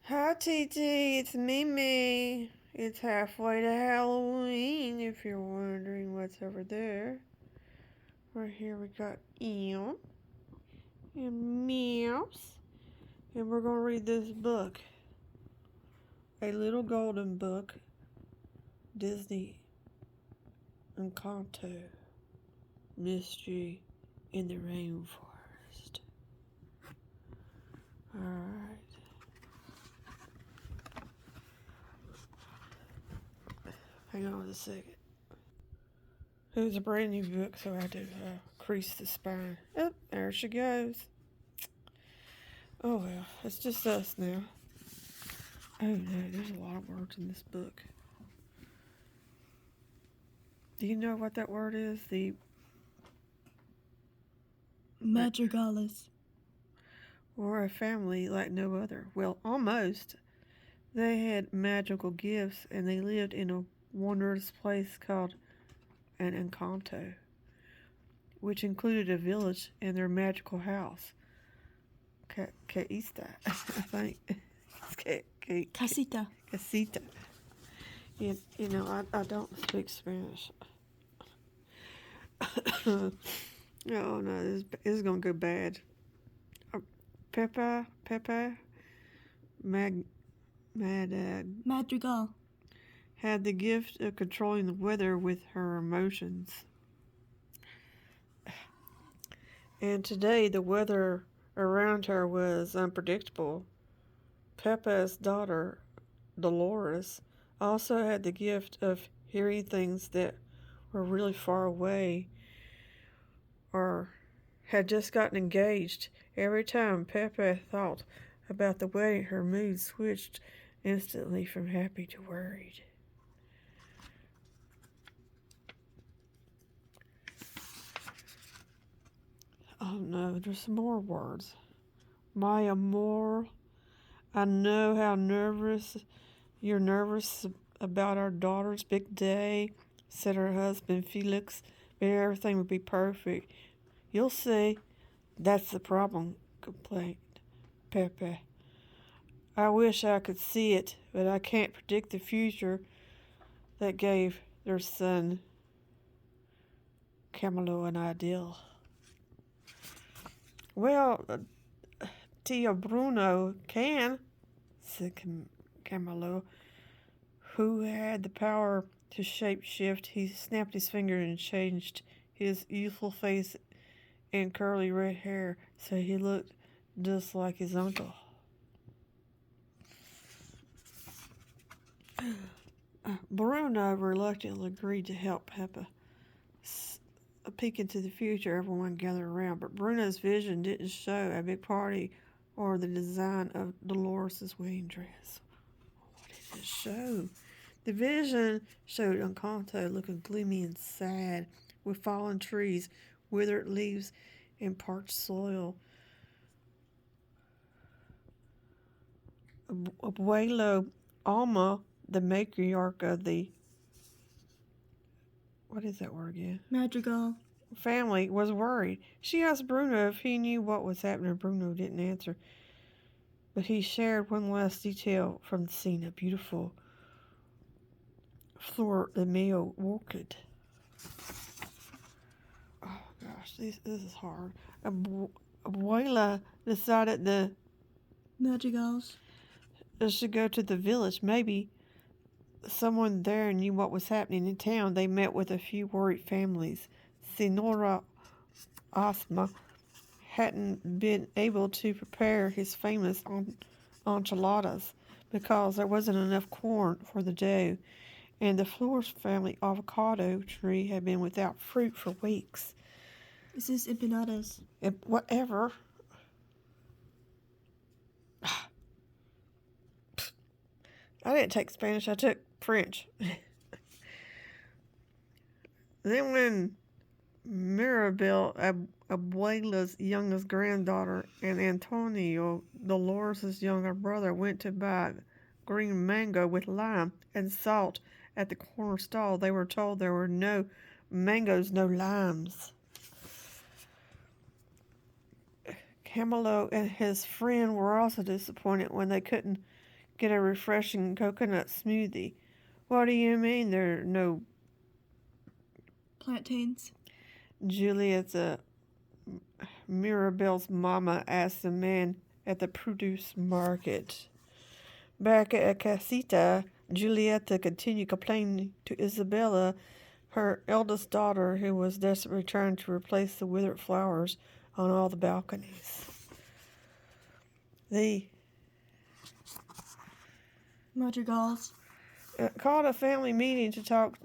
Hi, TT. It's Mimi. It's halfway to Halloween, if you're wondering what's over there. Right here we got Eon and Meows. And we're going to read this book. A Little Golden Book, Disney Encanto, Mystery in the Rainforest. Alright. Hang on a second. It was a brand new book, so I had to crease the spine. Oh, there she goes. Oh well, it's just us now. Oh no, there's a lot of words in this book. Do you know what that word is? The Madrigales. Or a family like no other. Well, almost. They had magical gifts and they lived in a wondrous place called an Encanto, which included a village and their magical house. Caista, I think. Casita. Casita. I don't speak Spanish. Oh no, this is gonna go bad. Pepe, Madad Madrigal. had the gift of controlling the weather with her emotions. And today the weather around her was unpredictable. Pepe's daughter, Dolores, also had the gift of hearing things that were really far away or had just gotten engaged. Every time Pepe thought about the wedding, her mood switched instantly from happy to worried. Oh no, there's some more words. My amor, I know how you're nervous about our daughter's big day, said her husband Felix, but everything will be perfect. You'll see. That's the problem, complained Pepe. I wish I could see it, but I can't predict the future. That gave their son Camilo an ideal. Well, Tio Bruno can, said Camilo, who had the power to shape-shift. He snapped his finger and changed his youthful face and curly red hair so he looked just like his uncle. Bruno reluctantly agreed to help Peppa peek into the future. Everyone gathered around, but Bruno's vision didn't show a big party or the design of Dolores' wedding dress. What did it show? The vision showed Encanto looking gloomy and sad, with fallen trees, withered leaves, and parched soil. Abuelo Alma, the matriarch of the what is that word again? Madrigal. Family was worried. She asked Bruno if he knew what was happening. Bruno didn't answer, but he shared one last detail from the scene: a beautiful flor de mayo orchid. Oh gosh, this is hard. Abuela decided the Madrigals. should go to the village. Maybe someone there knew what was happening in town. They met with a few worried families. Senora Asma hadn't been able to prepare his famous enchiladas because there wasn't enough corn for the dough, and the Flores family avocado tree had been without fruit for weeks. This is empanadas. Whatever. I didn't take Spanish, I took French. Then when Mirabel, Abuela's youngest granddaughter, and Antonio, Dolores' younger brother, went to buy green mango with lime and salt at the corner stall, they were told there were no mangoes, no limes. Camilo and his friend were also disappointed when they couldn't get a refreshing coconut smoothie. What do you mean there are no plantains? Julieta, Mirabelle's mama, asked the man at the produce market. Back at Casita, Julieta continued complaining to Isabella, her eldest daughter, who was desperately trying to replace the withered flowers on all the balconies. The Madrigals called a family meeting to talk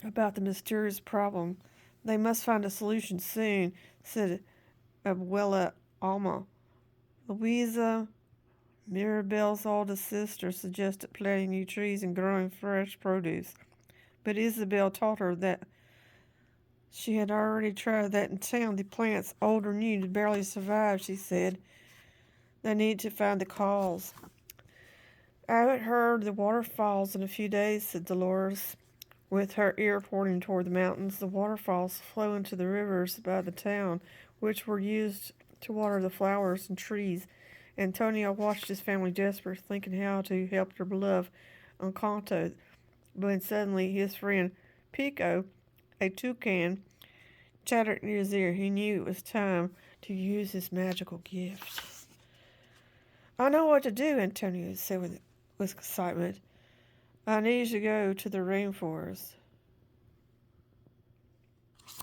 about the mysterious problem. They must find a solution soon, said Abuela Alma. Louisa, Mirabelle's oldest sister, suggested planting new trees and growing fresh produce, but Isabel told her that she had already tried that in town. The plants, old or new, barely survive, she said. They need to find the cause. I haven't heard the waterfalls in a few days, said Dolores, with her ear pointing toward the mountains. The waterfalls flow into the rivers by the town, which were used to water the flowers and trees. Antonio watched his family desperate, thinking how to help their beloved Encanto, when suddenly his friend Pico, a toucan, chattered in his ear. He knew it was time to use his magical gift. I know what to do, Antonio said with excitement. I need to go to the rainforest.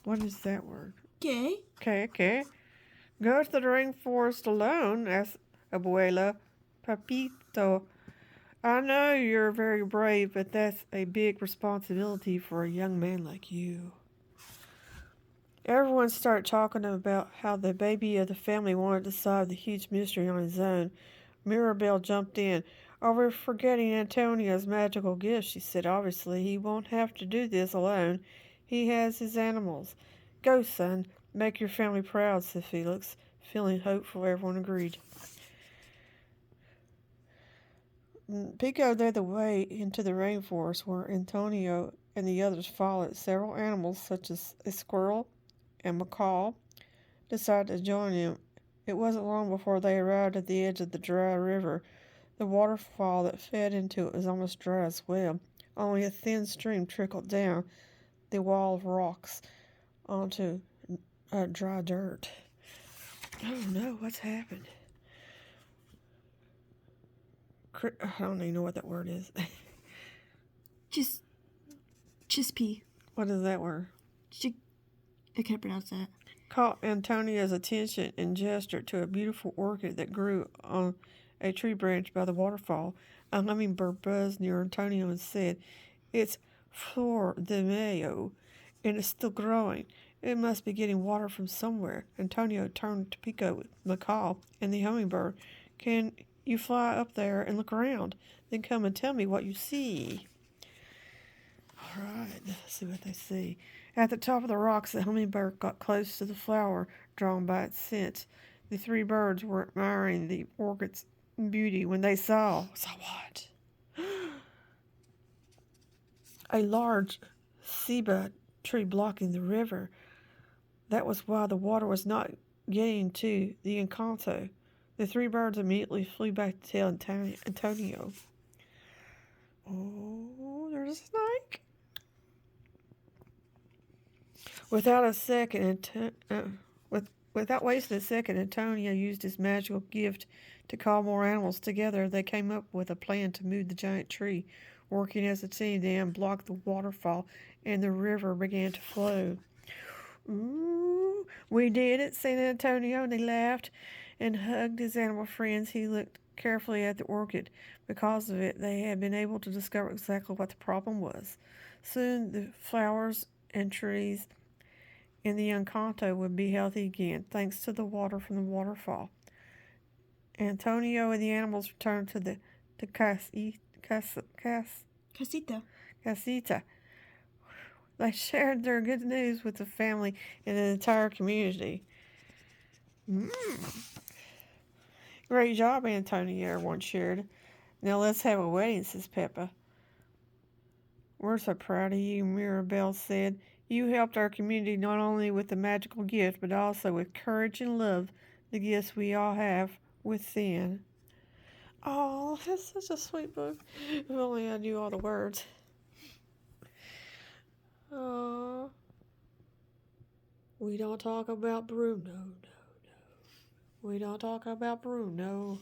What is that word? Okay. Okay. Go to the rainforest alone, asked Abuela Papito. I know you're very brave, but that's a big responsibility for a young man like you. Everyone started talking about how the baby of the family wanted to solve the huge mystery on his own. Mirabelle jumped in. Are we forgetting Antonio's magical gift? She said. Obviously, he won't have to do this alone. He has his animals. Go, son. Make your family proud, said Felix. Feeling hopeful, everyone agreed. Pico led the way into the rainforest, where Antonio and the others followed. Several animals, such as a squirrel and macaw, decided to join him. It wasn't long before they arrived at the edge of the dry river. The waterfall that fed into it was almost dry as well. Only a thin stream trickled down the wall of rocks onto dry dirt. Oh no, what's happened? I don't even know what that word is. Chispy. What is that word? I can't pronounce that. Caught Antonia's attention and gestured to a beautiful orchid that grew on a tree branch by the waterfall. A hummingbird buzzed near Antonio and said, It's Flor de Mayo, and it's still growing. It must be getting water from somewhere. Antonio turned to Pico, Macaw, and the hummingbird. Can you fly up there and look around? Then come and tell me what you see. All right, let's see what they see. At the top of the rocks, the hummingbird got close to the flower, drawn by its scent. The three birds were admiring the orchid's beauty when they saw what? A large ceiba tree blocking the river. That was why the water was not getting to the Encanto. The three birds immediately flew back to tell Antonio. Oh, there's a snake. Without wasting a second, Antonio used his magical gift to call more animals together. They came up with a plan to move the giant tree. Working as a team, they unblocked the waterfall, and the river began to flow. Ooh, we did it, said Antonio, and he laughed and hugged his animal friends. He looked carefully at the orchid. Because of it, they had been able to discover exactly what the problem was. Soon, the flowers and trees in the Encanto would be healthy again, thanks to the water from the waterfall. Antonio and the animals returned to the casita. They shared their good news with the family and the entire community. Great job, Antonio, everyone cheered. Now let's have a wedding, says Peppa. We're so proud of you, Mirabelle said. You helped our community not only with the magical gift, but also with courage and love, the gifts we all have within. Oh, it's such a sweet book. If only I knew all the words. Oh, we don't talk about Bruno. No, no. We don't talk about Bruno.